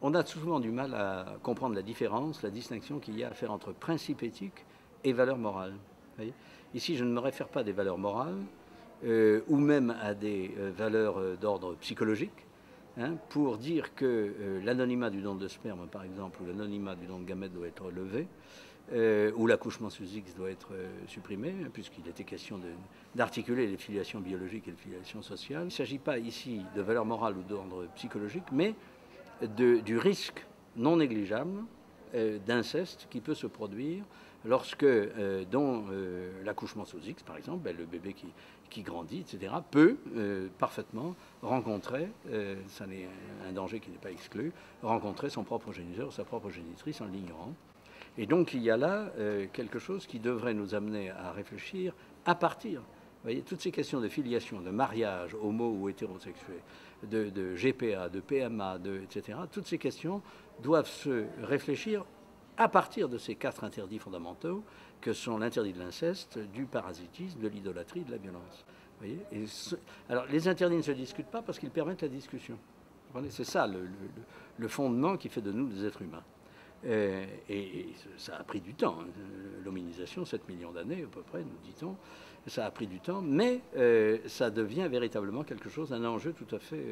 On a souvent du mal à comprendre la différence, la distinction qu'il y a à faire entre principe éthique et valeurs morales. Vous voyez ? Ici, je ne me réfère pas à des valeurs morales ou même à des valeurs d'ordre psychologique, hein, pour dire que l'anonymat du don de sperme, par exemple, ou l'anonymat du don de gamètes doit être levé, où l'accouchement sous X doit être supprimé, puisqu'il était question d'articuler les filiations biologiques et les filiations sociales. Il ne s'agit pas ici de valeurs morales ou d'ordre psychologique, mais du risque non négligeable d'inceste qui peut se produire lorsque, dans l'accouchement sous X, par exemple, ben, le bébé qui grandit, etc., peut parfaitement rencontrer, ça n'est un danger qui n'est pas exclu, rencontrer son propre géniteur ou sa propre génitrice en l'ignorant. Et donc il y a là quelque chose qui devrait nous amener à réfléchir à partir, vous voyez, toutes ces questions de filiation, de mariage, homo ou hétérosexuel, de GPA, de PMA, etc., toutes ces questions doivent se réfléchir à partir de ces 4 interdits fondamentaux que sont l'interdit de l'inceste, du parasitisme, de l'idolâtrie, de la violence. Vous voyez, alors les interdits ne se discutent pas parce qu'ils permettent la discussion. C'est ça le fondement qui fait de nous des êtres humains. Et ça a pris du temps. L'hominisation, 7 millions d'années à peu près, nous dit-on. Ça a pris du temps, mais ça devient véritablement quelque chose, un enjeu tout à fait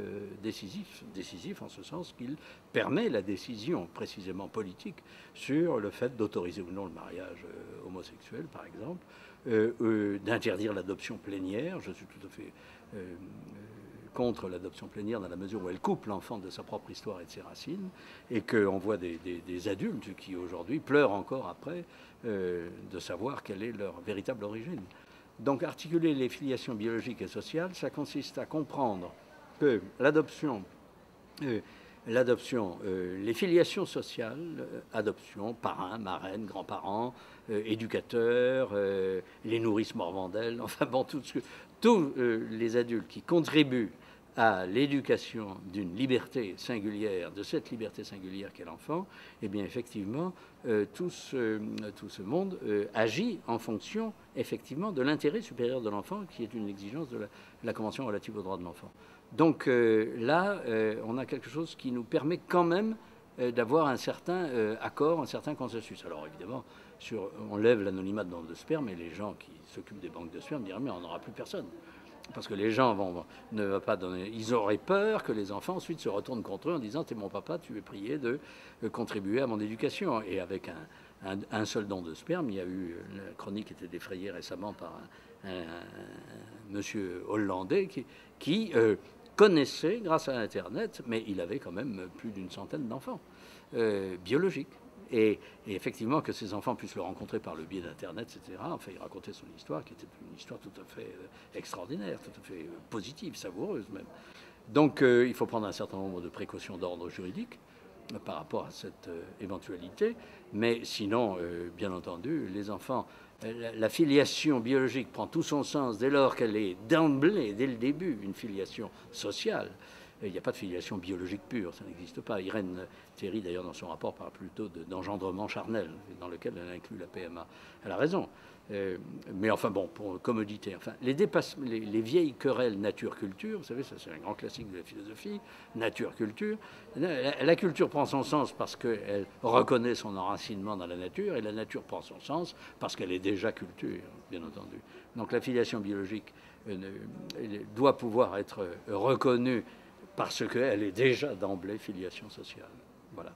décisif. Décisif en ce sens qu'il permet la décision précisément politique sur le fait d'autoriser ou non le mariage homosexuel, par exemple, d'interdire l'adoption plénière. Je suis tout à fait contre l'adoption plénière dans la mesure où elle coupe l'enfant de sa propre histoire et de ses racines, et qu'on voit des adultes qui aujourd'hui pleurent encore après de savoir quelle est leur véritable origine. Donc articuler les filiations biologiques et sociales, ça consiste à comprendre que l'adoption, les filiations sociales, adoption, parrain, marraine, grands-parents, éducateurs, les nourrices morvandelles, enfin bon, tous les adultes qui contribuent à l'éducation d'une liberté singulière, de cette liberté singulière qu'est l'enfant, eh bien effectivement, tout ce monde agit en fonction effectivement de l'intérêt supérieur de l'enfant, qui est une exigence de la Convention relative aux droits de l'enfant. Donc là, on a quelque chose qui nous permet quand même d'avoir un certain accord, un certain consensus. Alors évidemment, on lève l'anonymat de banque de sperme et les gens qui s'occupent des banques de sperme diront mais on n'aura plus personne. Parce que les gens ne vont pas donner. Ils auraient peur que les enfants ensuite se retournent contre eux en disant « T'es mon papa, tu es prié de contribuer à mon éducation ». Et avec un seul don de sperme, il y a eu, la chronique était défrayée récemment par un monsieur hollandais qui connaissait grâce à Internet, mais il avait quand même plus d'une centaine d'enfants biologiques. Et effectivement, que ces enfants puissent le rencontrer par le biais d'Internet, etc. Enfin, il racontait son histoire, qui était une histoire tout à fait extraordinaire, tout à fait positive, savoureuse même. Donc, il faut prendre un certain nombre de précautions d'ordre juridique par rapport à cette éventualité. Mais sinon, bien entendu, les enfants, la filiation biologique prend tout son sens dès lors qu'elle est d'emblée, dès le début, une filiation sociale. Il n'y a pas de filiation biologique pure, ça n'existe pas. Irène Théry, d'ailleurs, dans son rapport, parle plutôt d'engendrement charnel, dans lequel elle inclut la PMA. Elle a raison. Mais enfin bon, pour commodité. Enfin, les vieilles querelles nature-culture, vous savez, ça c'est un grand classique de la philosophie, nature-culture. La culture prend son sens parce qu'elle reconnaît son enracinement dans la nature, et la nature prend son sens parce qu'elle est déjà culture, bien entendu. Donc la filiation biologique doit pouvoir être reconnue parce qu'elle est déjà d'emblée filiation sociale. Voilà.